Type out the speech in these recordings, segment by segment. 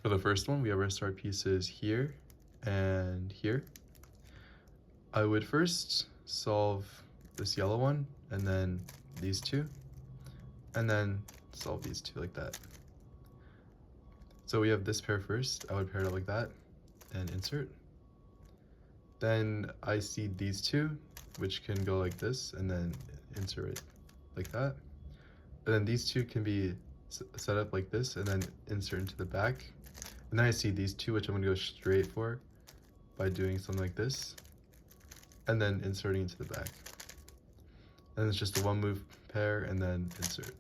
For the first one, we have our start pieces here and here. I would first solve this yellow one, and then these two, and then solve these two like that. So we have this pair first. I would pair it up like that and insert. Then I see these two, which can go like this, and then insert it like that. And then these two can be set up like this, and then insert into the back. And then I see these two, which I'm gonna go straight for by doing something like this, and then inserting into the back. And it's just a one move pair, and then insert.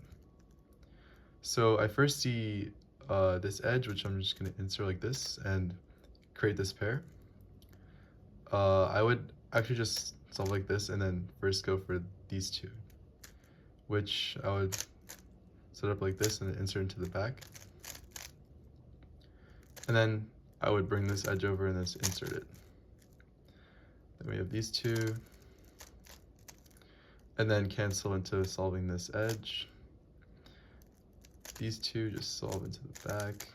So I first see this edge, which I'm just gonna insert like this and create this pair. I would actually just solve like this and then first go for these two, which I would set up like this and insert into the back. And then I would bring this edge over and just insert it. Then we have these two, and then cancel into solving this edge. These two just solve into the back.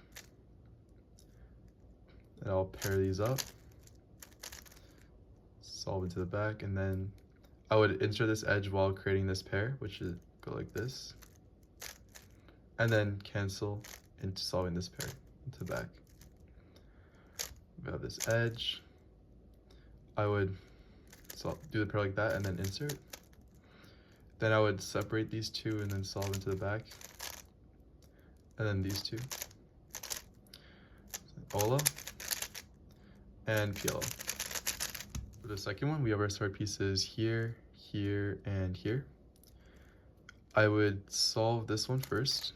And I'll pair these up, solve into the back, and then I would insert this edge while creating this pair, which would go like this, and then cancel into solving this pair into the back. We have this edge. I would do the pair like that and then insert. Then I would separate these two and then solve into the back, and then these two, Ola and PLO. For the second one, we have our start pieces here, here, and here. I would solve this one first,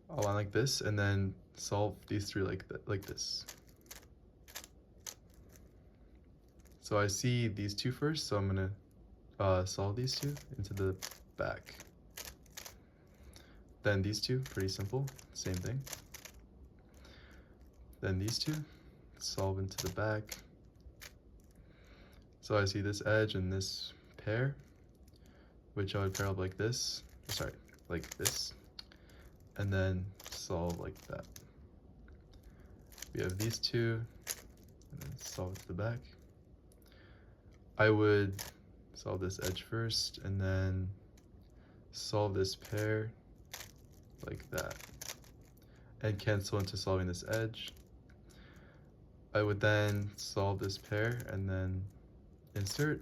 align like this, and then solve these three like this. So I see these two first, so I'm gonna solve these two into the back. Then these two, pretty simple, same thing. Then these two, solve into the back. So I see this edge and this pair, which I would pair up like this, sorry, like this, and then solve like that. We have these two, and then solve it to the back. I would solve this edge first, and then solve this pair like that, and cancel into solving this edge. I would then solve this pair, and then insert,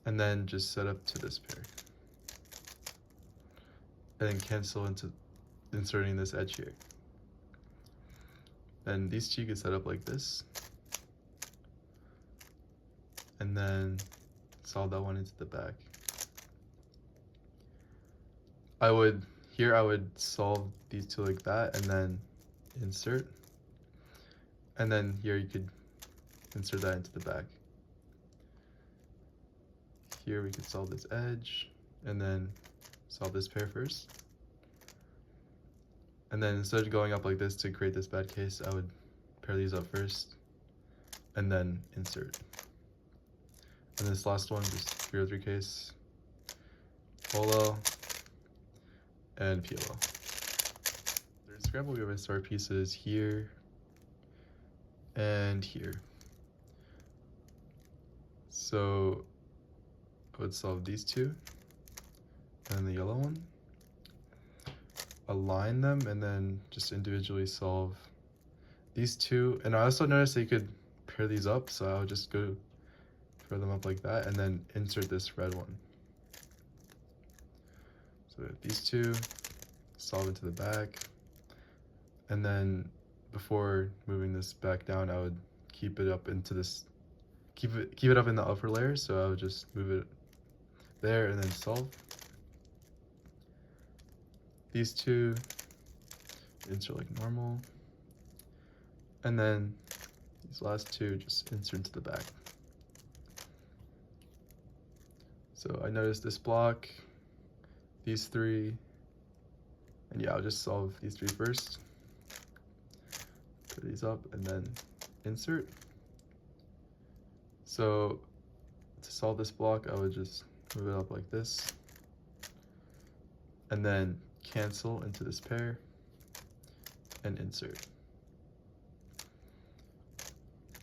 and then just set up to this pair. And then cancel into inserting this edge here. Then these two get set up like this, and then solve that one into the back. I would solve these two like that, and then insert, and then here you could insert that into the back. Here we could solve this edge, and then solve this pair first. And then instead of going up like this to create this bad case, I would pair these up first, and then insert. And this last one, just 303 case, Polo, and PLO. Third scramble, we have our start pieces here and here. So I would solve these two and the yellow one, align them, and then just individually solve these two. And I also noticed that you could pair these up, so I would just go pair them up like that and then insert this red one. So we have these two, solve into the back, and then before moving this back down, I would keep it up into this, keep it up in the upper layer, so I would just move it there and then solve. These two, insert like normal, and then these last two just insert into the back. So I noticed this block, these three, and yeah, I'll just solve these three first. Put these up and then insert. So to solve this block, I would just move it up like this, and then cancel into this pair, and insert.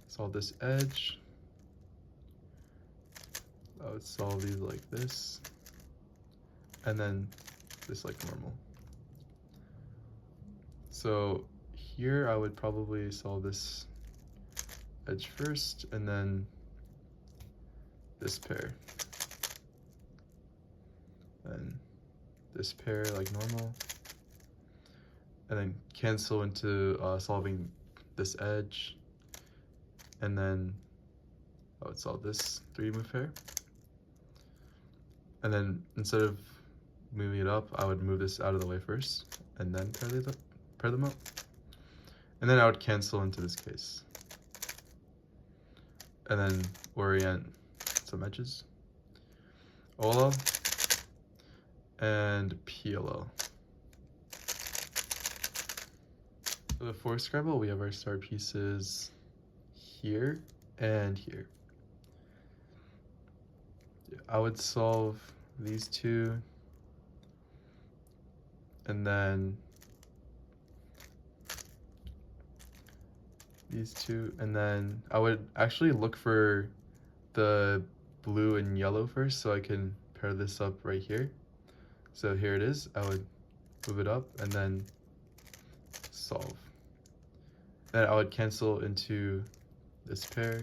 Solve this edge. I would solve these like this, and then this like normal. So here I would probably solve this edge first, and then this pair, and this pair like normal, and then cancel into solving this edge, and then I would solve this 3-move pair, and then instead of moving it up, I would move this out of the way first, and then pair them up, and then I would cancel into this case, and then orient some edges, OLL, and PLL. For the fourth scramble, we have our star pieces here and here. I would solve these two, and then these two, and then I would actually look for the blue and yellow first so I can pair this up right here. So here it is. I would move it up and then solve. Then I would cancel into this pair.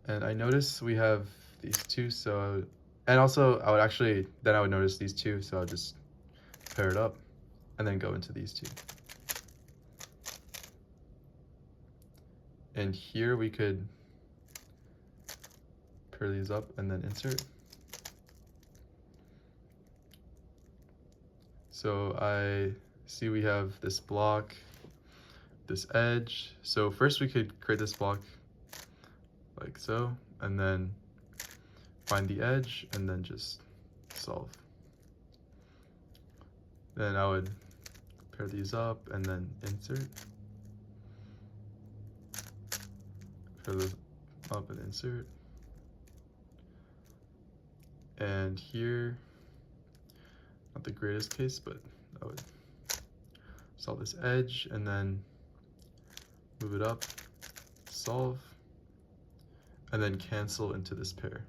And I notice we have these two, so and also I would notice these two, so I'll just pair it up and then go into these two. And here we could pair these up and then insert. So I see we have this block, this edge. So first we could create this block like so, and then find the edge and then just solve. Then I would pair these up and then insert. Pair them up and insert. And here, not the greatest case, but I would solve this edge and then move it up, solve, and then cancel into this pair.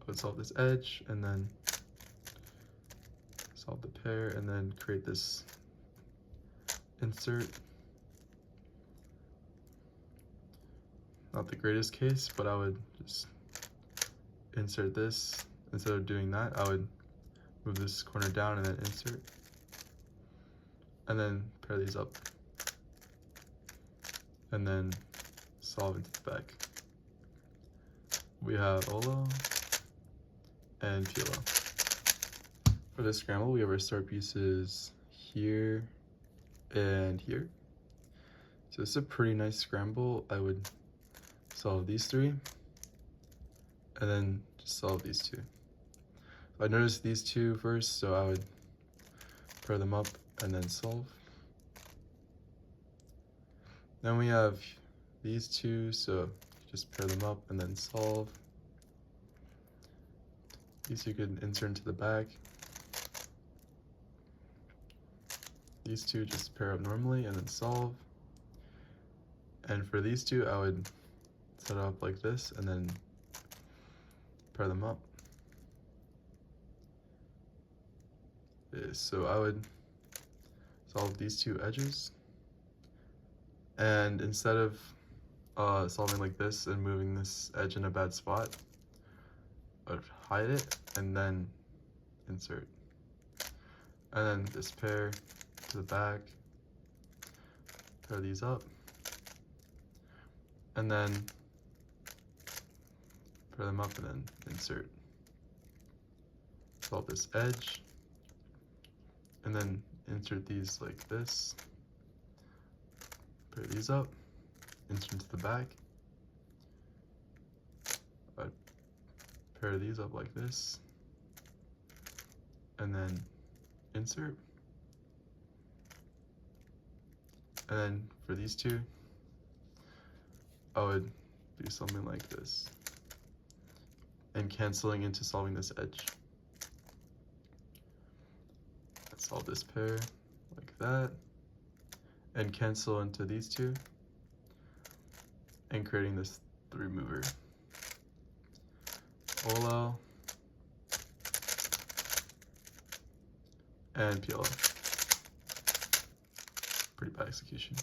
I would solve this edge and then solve the pair and then create this insert. Not the greatest case, but I would just insert this. Instead of doing that, I would move this corner down and then insert. And then pair these up. And then solve into the back. We have OLO and PLO. For this scramble, we have our star pieces here and here. So it's a pretty nice scramble. I would solve these three and then just solve these two. I noticed these two first, so I would pair them up and then solve. Then we have these two, so just pair them up and then solve. These you could insert into the back. These two just pair up normally and then solve. And for these two, I would set it up like this and then pair them up. So I would solve these two edges, and instead of solving like this and moving this edge in a bad spot, I would hide it and then insert, and then this pair to the back, pair these up, and then pair them up and then insert. Solve this edge, and then insert these like this, pair these up, insert into the back, pair these up like this, and then insert. And then for these two, I would do something like this. and canceling into solving this edge. Let's solve this pair like that, and cancel into these two, and creating this through mover. OLL and PLL. Pretty bad execution.